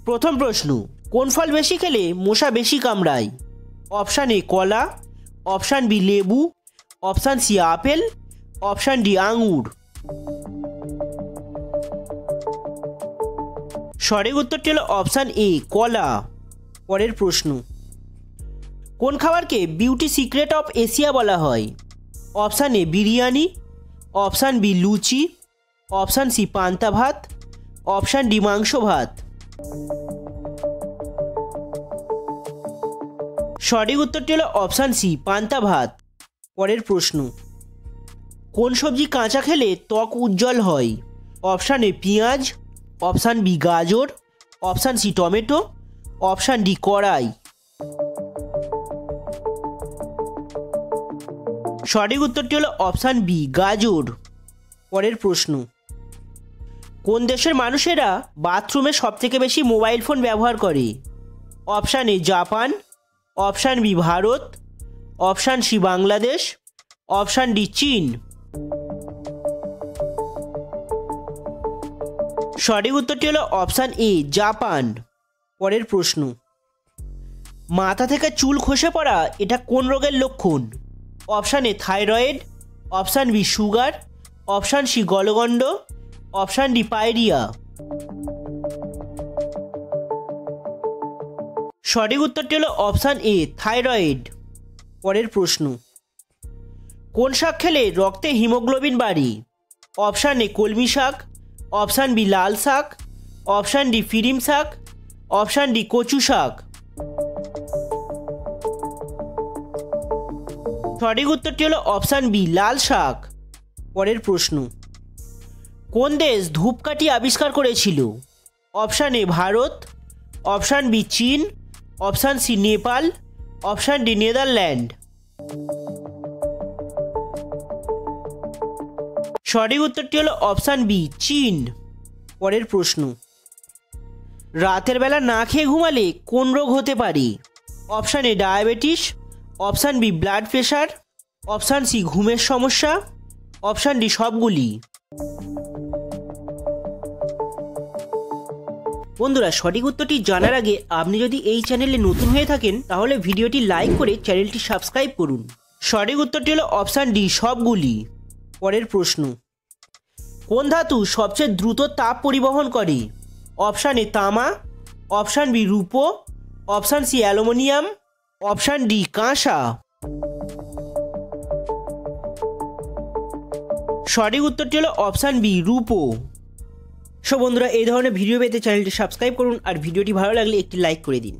প্রথম প্রশ্ন, কোন ফল বেশি খেলে মশা বেশি কামড়ায়? অপশান এ কলা, অপশান বি লেবু, option C apple, option D আঙুর। সঠিক উত্তরটি হলো অপশান এ কলা। পরের প্রশ্ন, কোন খাবারকে বিউটি সিক্রেট অফ এশিয়া বলা হয়? Option A biryani, option B লুচি, অপশান সি পান্তা ভাত, অপশান ডি মাংস ভাত। সঠিক উত্তরটি হলো অপশান সি পান্তা ভাত। পরের প্রশ্ন, কোন সবজি কাঁচা খেলে ত্বক উজ্জ্বল হয়? অপশান এ পেঁয়াজ, অপশান বি গাজর, option C tomato, option D কড়াই। সঠিক উত্তরটি হলো অপশান বি গাজর। পরের প্রশ্ন, কোন দেশের মানুষেরা বাথরুমে সবথেকে বেশি মোবাইল ফোন ব্যবহার করে? Option A Japan, option B Bharat, option C Bangladesh, option D চীন। সঠিক উত্তরটি হলো অপশান এ জাপান। পরের প্রশ্ন, মাথা থেকে চুল খসে পড়া এটা কোন রোগের লক্ষণ? Option A thyroid, option B sugar, option C গলগণ্ড, অপশান ডি পায়রিয়া। সঠিক উত্তরটি হলো অপশান এ থাইরয়েড। পরের প্রশ্ন, কোন শাক খেলে রক্তে হিমোগ্লোবিন বাড়ে? অপশান এ কলমি শাক, অপশান বি লাল শাক, অপশান ডি ফিরিম শাক, অপশান ডি কচু শাক। সঠিক উত্তরটি হলো অপশান বি লাল শাক। পরের প্রশ্ন, কোন দেশ ধূপকাঠি আবিষ্কার করেছিল? Option A Bharat, option B চীন, option C Nepal, option D Netherland. সঠিক উত্তরটি হলো অপশান বি চীন। পরের প্রশ্ন, রাতের বেলা না খেয়ে ঘুমালে কোন রোগ হতে পারে? Option A diabetes, option B blood pressure, option C ঘুমের সমস্যা, অপশান ডি সবগুলি। বন্ধুরা, সঠিক উত্তরটি জানার আগে আপনি যদি এই চ্যানেলে নতুন হয়ে থাকেন তাহলে ভিডিওটি লাইক করে চ্যানেলটি সাবস্ক্রাইব করুন। সঠিক উত্তরটি হলো অপশান ডি সবগুলি। পরের প্রশ্ন, কোন ধাতু সবচেয়ে দ্রুত তাপ পরিবহন করে? অপশান এ তামা, অপশান বি রূপো, option C aluminium, option D কাঁসা। সঠিক উত্তরটি হলো অপশান বি রূপো। সো বন্ধুরা, এই ধরনের ভিডিও পেতে চ্যানেলটি সাবস্ক্রাইব করুন আর ভিডিওটি ভালো লাগলে একটি লাইক করে দিন।